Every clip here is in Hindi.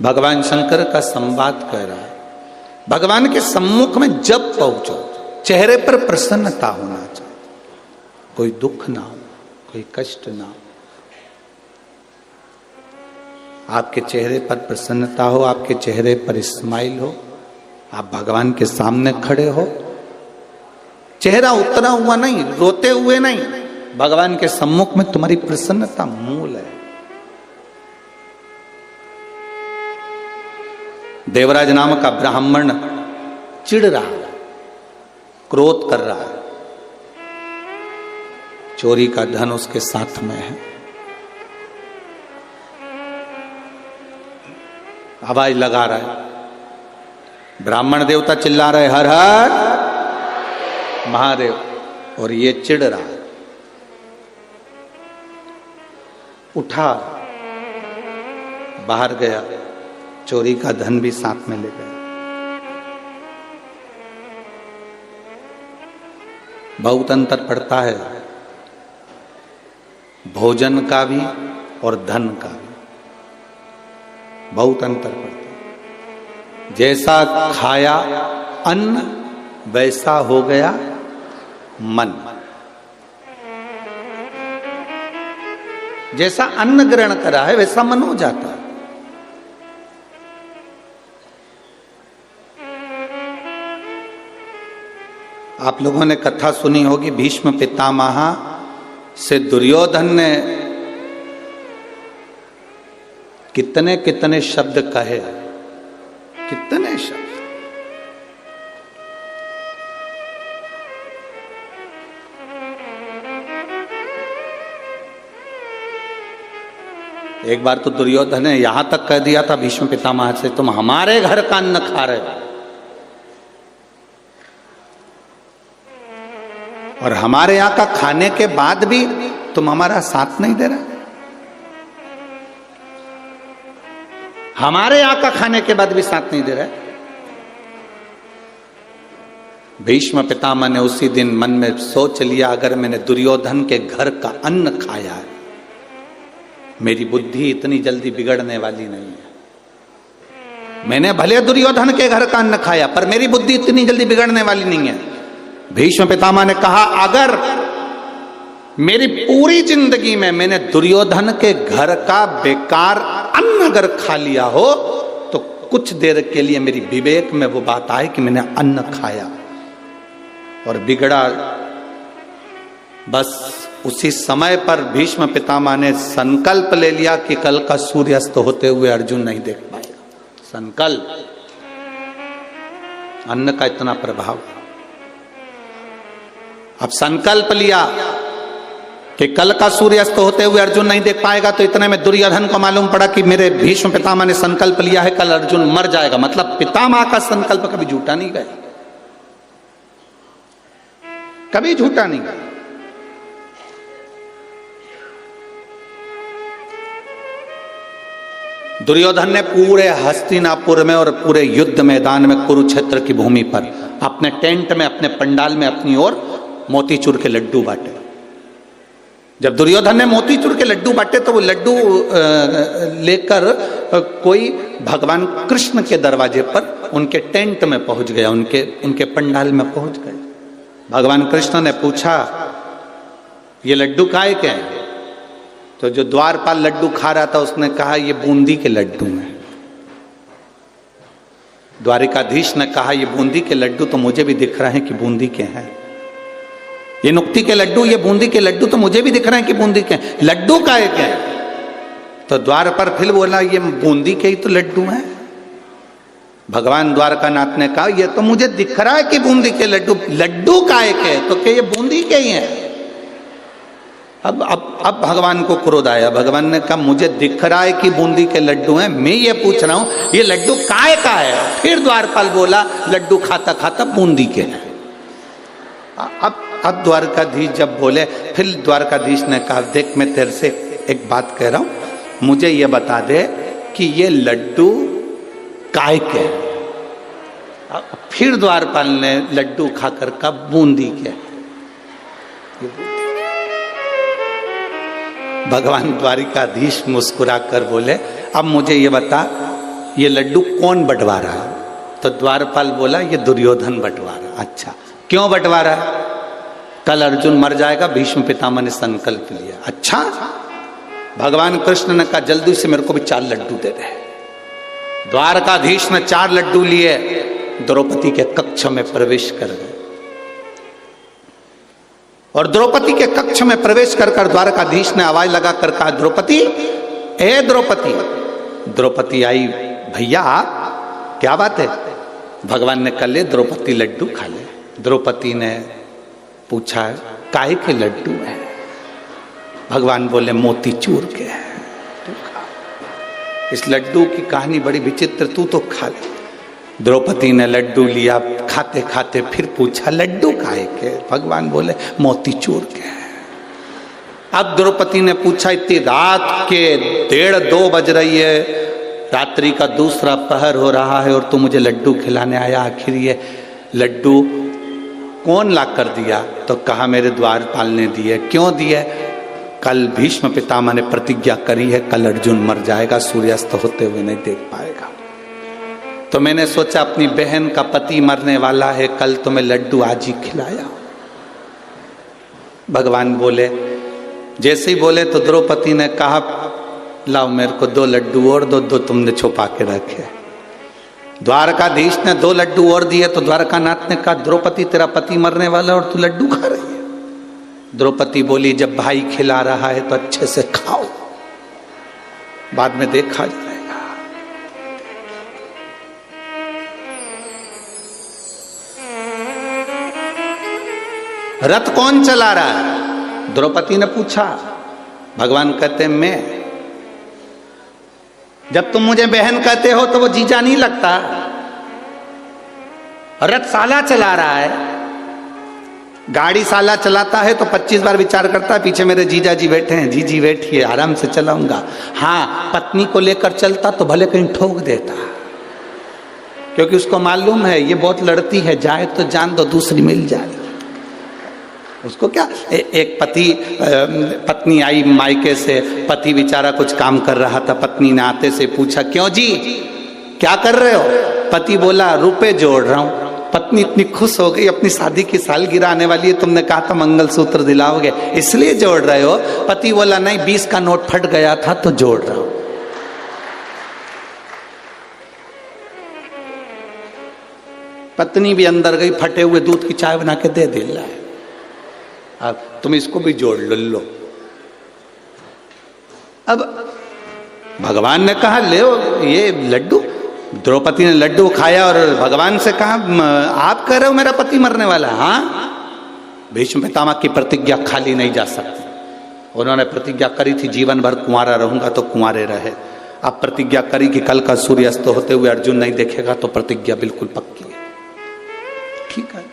भगवान शंकर का संवाद कह रहा है। भगवान के सम्मुख में जब पहुंचो, चेहरे पर प्रसन्नता होना चाहिए, कोई दुख ना हो, कोई कष्ट ना हो। आपके चेहरे पर प्रसन्नता हो, आपके चेहरे पर स्माइल हो, आप भगवान के सामने खड़े हो, चेहरा उतरा हुआ नहीं, रोते हुए नहीं, भगवान के सम्मुख में तुम्हारी प्रसन्नता मूल है। देवराज नाम का ब्राह्मण चिढ़ रहा है, क्रोध कर रहा है, चोरी का धन उसके साथ में है, आवाज लगा रहा है, ब्राह्मण देवता चिल्ला रहे हर हर महादेव, और ये चिढ़ रहा है। उठा, बाहर गया, चोरी का धन भी साथ में ले गया। बहुत अंतर पड़ता है भोजन का भी और धन का भी, बहुत अंतर पड़ता है। जैसा खाया अन्न वैसा हो गया मन। जैसा अन्न ग्रहण करा है वैसा मन हो जाता है। आप लोगों ने कथा सुनी होगी, भीष्म पितामह से दुर्योधन ने कितने कितने शब्द कहे, कितने शब्द। एक बार तो दुर्योधन ने यहां तक कह दिया था भीष्म पितामह से, तुम हमारे घर का अन्न खा रहे हो और हमारे यहां का खाने के बाद भी तुम हमारा साथ नहीं दे रहे। हमारे यहां का खाने के बाद भी साथ नहीं दे रहे। भीष्म पितामह ने उसी दिन मन में सोच लिया, अगर मैंने दुर्योधन के घर का अन्न खाया है, मेरी बुद्धि इतनी जल्दी बिगड़ने वाली नहीं है। मैंने भले दुर्योधन के घर का अन्न खाया, पर मेरी बुद्धि इतनी जल्दी बिगड़ने वाली नहीं है। भीष्म पितामह ने कहा, अगर मेरी पूरी जिंदगी में मैंने दुर्योधन के घर का बेकार अन्न अगर खा लिया हो, तो कुछ देर के लिए मेरी विवेक में वो बात आए कि मैंने अन्न खाया और बिगड़ा। बस उसी समय पर भीष्म पितामह ने संकल्प ले लिया कि कल का सूर्यास्त होते हुए अर्जुन नहीं देख पाएगा। संकल्प, अन्न का इतना प्रभाव। अब संकल्प लिया कि कल का सूर्यास्त होते हुए अर्जुन नहीं देख पाएगा, तो इतने में दुर्योधन को मालूम पड़ा कि मेरे भीष्म पितामह ने संकल्प लिया है कल अर्जुन मर जाएगा। मतलब पितामह का संकल्प कभी झूठा नहीं गया, कभी झूठा नहीं गया। दुर्योधन ने पूरे हस्तिनापुर में और पूरे युद्ध मैदान में, कुरुक्षेत्र की भूमि पर, अपने टेंट में, अपने पंडाल में अपनी ओर मोतीचूर के लड्डू बांटे। जब दुर्योधन ने मोतीचूर के लड्डू बांटे तो वो लड्डू लेकर कोई भगवान कृष्ण के दरवाजे पर उनके टेंट में पहुंच गया, उनके पंडाल में पहुंच गए। भगवान कृष्ण ने पूछा, ये लड्डू काहे के हैं? तो जो द्वारपाल लड्डू खा रहा था उसने कहा, ये बूंदी के लड्डू हैं। द्वारिकाधीश ने कहा, ये बूंदी के लड्डू तो मुझे भी दिख रहे हैं कि बूंदी के हैं। ये नुक्ती के लड्डू, ये बूंदी के लड्डू तो मुझे भी दिख रहे हैं कि बूंदी के हैं। लड्डू काहे के हैं? तो द्वार पर फिर बोला, ये बूंदी के ही तो लड्डू हैं। भगवान द्वारकानाथ ने कहा, ये तो मुझे दिख रहा है कि बूंदी के लड्डू, लड्डू काहे के? तो क्या ये बूंदी के ही हैं। अब भगवान को क्रोध आया। भगवान ने कहा, मुझे दिख रहा है कि बूंदी के लड्डू हैं, मैं ये पूछ रहा हूं ये लड्डू काय का है? फिर द्वारपाल बोला, लड्डू खाता खाता बूंदी के हैं। अब द्वारकाधीश जब बोले, फिर द्वारकाधीश ने कहा, देख मैं तेरे से एक बात कह रहा हूं, मुझे ये बता दे कि ये लड्डू काय के हैं। फिर द्वारपाल ने लड्डू खाकर कहा, बूंदी के। भगवान द्वारिकाधीश मुस्कुरा कर बोले, अब मुझे ये बता ये लड्डू कौन बंटवा रहा है? तो द्वारपाल बोला ये दुर्योधन बंटवा रहा। अच्छा, क्यों बंटवा रहा है? कल अर्जुन मर जाएगा, भीष्म पितामह ने संकल्प लिया। अच्छा, भगवान कृष्ण ने कहा जल्दी से मेरे को भी 4 लड्डू दे दे। द्वारकाधीश ने 4 लड्डू लिए, द्रौपदी के कक्ष में प्रवेश कर गए और द्रौपदी के कक्ष में प्रवेश कर द्वारकाधीश ने आवाज लगाकर कहा द्रौपदी, ए द्रौपदी। द्रौपदी आई, भैया आप, क्या बात है? भगवान ने कहा ले द्रौपदी लड्डू खा ले। द्रौपदी ने पूछा काहे के लड्डू है? भगवान बोले मोतीचूर के है, तू खा। इस लड्डू की कहानी बड़ी विचित्र, तू तो खा ले। द्रौपदी ने लड्डू लिया, खाते खाते फिर पूछा लड्डू काहे के? भगवान बोले मोतीचूर के है। अब द्रौपदी ने पूछा इतनी रात के 1:30-2 बज रही है, रात्रि का दूसरा पहर हो रहा है और तू मुझे लड्डू खिलाने आया, आखिर ये लड्डू कौन ला कर दिया? तो कहा मेरे द्वारपाल ने दिए। क्यों दिए? कल भीष्म पितामह ने प्रतिज्ञा करी है कल अर्जुन मर जाएगा, सूर्यास्त होते हुए नहीं देख पाएगा। तो मैंने सोचा अपनी बहन का पति मरने वाला है, कल तो मैं लड्डू आज ही खिलाया। भगवान बोले, जैसे ही बोले तो द्रौपदी ने कहा लाओ मेरे को 2 लड्डू और दो तुमने छुपा के रखे। द्वारकाधीश ने 2 लड्डू और दिए तो द्वारकानाथ ने कहा द्रौपदी तेरा पति मरने वाला और तू लड्डू खा रही है। द्रौपदी बोली जब भाई खिला रहा है तो अच्छे से खाओ, बाद में देखा जाएगा। रथ कौन चला रहा है? द्रौपदी ने पूछा। भगवान कहते मैं। जब तुम मुझे बहन कहते हो तो वो जीजा नहीं लगता। रथ साला चला रहा है, गाड़ी साला चलाता है तो 25 बार विचार करता है पीछे मेरे जीजा जी बैठे हैं, जी बैठिए आराम से चलाऊंगा। हाँ, पत्नी को लेकर चलता तो भले कहीं ठोक देता, क्योंकि उसको मालूम है ये बहुत लड़ती है, जाए तो जान दो दूसरी मिल जाए। उसको क्या, एक पत्नी आई मायके से, पति बेचारा कुछ काम कर रहा था, पत्नी ने आते से पूछा क्यों जी क्या कर रहे हो? पति बोला रुपए जोड़ रहा हूं। पत्नी इतनी खुश हो गई, अपनी शादी की सालगिरह आने वाली है, तुमने कहा था मंगलसूत्र दिलाओगे इसलिए जोड़ रहे हो? पति बोला नहीं 20 का नोट फट गया था तो जोड़ रहा हूं। पत्नी भी अंदर गई, फटे हुए दूध की चाय बना के दे दिला है, अब तुम इसको भी जोड़ लो। अब भगवान ने कहा ले ये लड्डू। द्रौपदी ने लड्डू खाया और भगवान से कहा आप कह रहे हो मेरा पति मरने वाला है? हाँ, भीष्म पितामह की प्रतिज्ञा खाली नहीं जा सकती। उन्होंने प्रतिज्ञा करी थी जीवन भर कुंवारा रहूंगा, तो कुंवारे रहे। अब प्रतिज्ञा करी कि कल का सूर्यास्त होते हुए अर्जुन नहीं देखेगा, तो प्रतिज्ञा बिल्कुल पक्की है। ठीक है,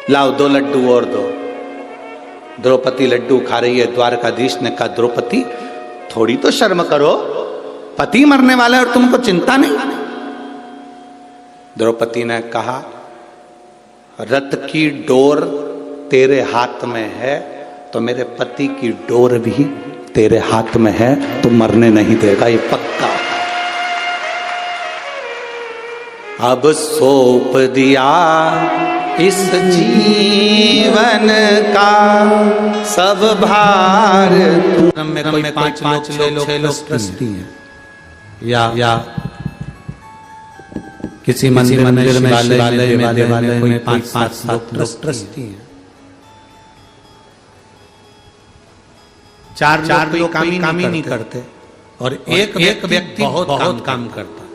लाओ 2 लड्डू और दो। द्रौपदी लड्डू खा रही है। द्वारकाधीश ने कहा द्रौपदी थोड़ी तो शर्म करो, पति मरने वाला है और तुमको चिंता नहीं। द्रौपदी ने कहा रथ की डोर तेरे हाथ में है तो मेरे पति की डोर भी तेरे हाथ में है, तो मरने नहीं देगा, ये पक्का। अब सौंप दिया इस जीवन का सब भार। में कोई 5 लोग ट्रस्टी हैं या किसी मंदिर में देवालय में 5-7 लोग ट्रस्टी हैं। 4 लोग काम ही नहीं करते और एक व्यक्ति बहुत काम करता।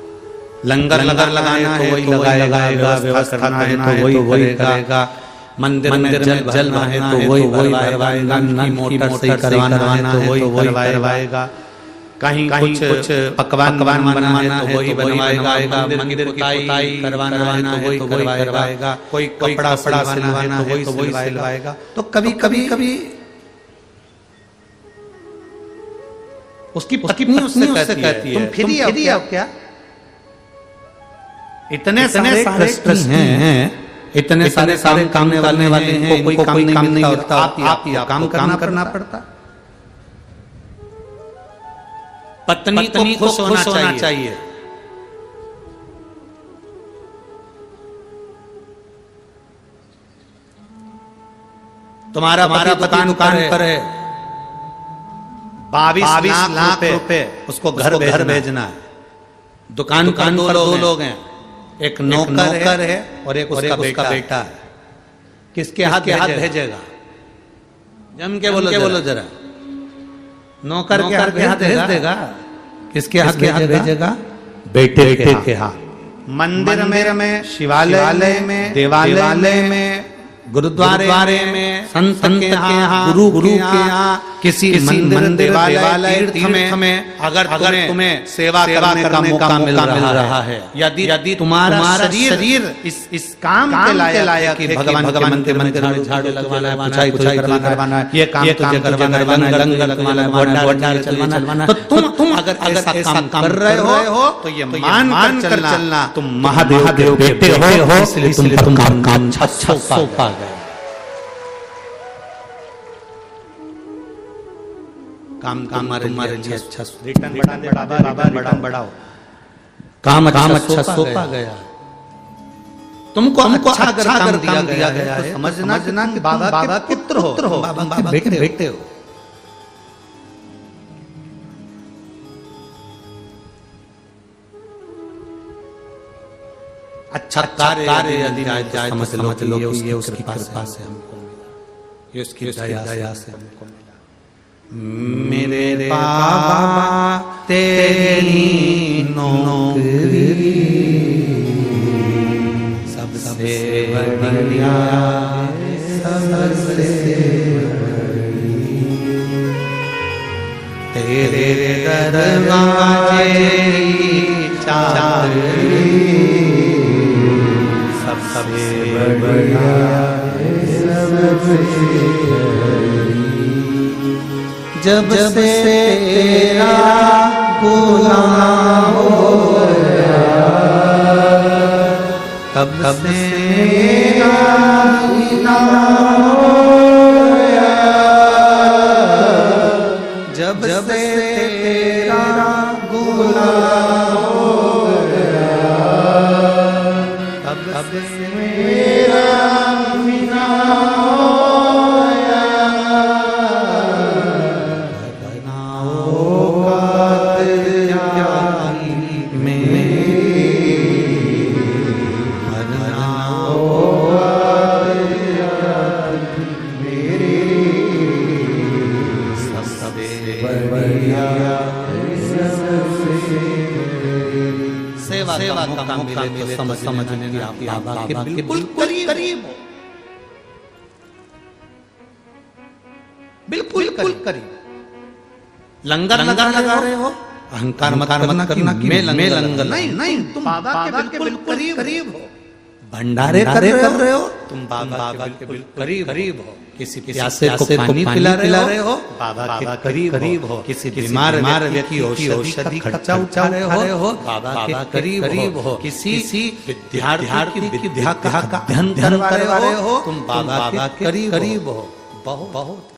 लंगर लगाना है तो वही लगाएगा, व्यवस्था करना है तो वही करेगा, मंदिर में जल जलना है तो वही भरवाएगा, मोटर सही करवाना है तो वही करवाएगा, कहीं कुछ पकवान बनवाना है तो वही बनवाएगा, मंदिर की पुताई करवाना है तो वही करवाएगा, कोई कपड़ा सिलवाना है तो वही सिलवाएगा। तो कभी उसकी पत्नी उससे कहती है तुम फ्री हो क्या? इतने सारे ट्रस्टी हैं, इतने सारे काम करने वाले हैं, कोई काम नहीं मिलता, आप काम करना पड़ता। पत्नी को खुश होना चाहिए। तुम्हारा पति दुकान पर है, 22 लाख रुपए उसको घर भेजना है। दुकान पर दो लोग हैं, एक नौकर है और एक उसका बेटा है। किसके हाथ भेजेगा? जम के बोलो जरा। नौकर के हाथ भेज देगा। किसके हाथ भेजेगा? बेटे के हाथ। मंदिर में, शिवालय में, देवालय में, गुरुद्वारे में, संत के यहाँ, गुरु के यहाँ, किसी मंदिर, देवालय, तीर्थ में अगर तुम्हें सेवा करने का मौका मिल रहा है, यदि तुम्हारा शरीर इस काम के लायक कि भगवान के मंदिर में झाड़ू लगवाना है, पुछाई करवाना है, ये काम तुझे करवाना है, लंगर लगवाना है, भंडारे चलवाना है, तो तुम अगर ऐसा काम कर रहे हो तो ये मान कर चलना तुम महादेव के बेटे हो, इसलिए तुम काम अच्छा सौंपा गया। काम तुम्हारे लिए अच्छा, रिटर्न बढ़ाओ, काम अच्छा सौंपा गया। तुमको अच्छा अगर दिया गया है, समझना कि बाबा के पुत्र हो, बाबा के बेटे हो। अच्छा कार्य यदि जाए समझ लो ये उसकी कृपा से हमको मिला, ये उसकी दया से हमको मिला। मेरे बाबा तेरी नौकरी सबसे बढ़िया, सबसे बड़ी, तेरे दरवाजे चाबी सबसे बढ़िया, सबसे बड़ी। जब से तेरा गुलाम हो गया, तब से मेरा गुलाम हो गया। जब से तेरा गुलाम हो गया, तब से मेरा गुलाम सेवा का मौका मिले तो समझने की आप बाबा के बिल्कुल करीब हो, बिल्कुल करीब। लंगर लगा रहे हो, अहंकार मत करना कि मैं लंगर नहीं, तुम बाबा के बिल्कुल करीब हो। भंडारे कर रहे हो, तुम बाबा के बिल्कुल करीब हो। किसी प्यासे को पानी पिला रहे हो, बाबा के करीब हो। किसी बीमार व्यक्ति की औषधि खर्चा उठा रहे हो, बाबा के करीब हो। किसी विद्यार्थी की विद्या का अध्ययन करवा रहे हो, तुम बाबा के करीब हो। बहुत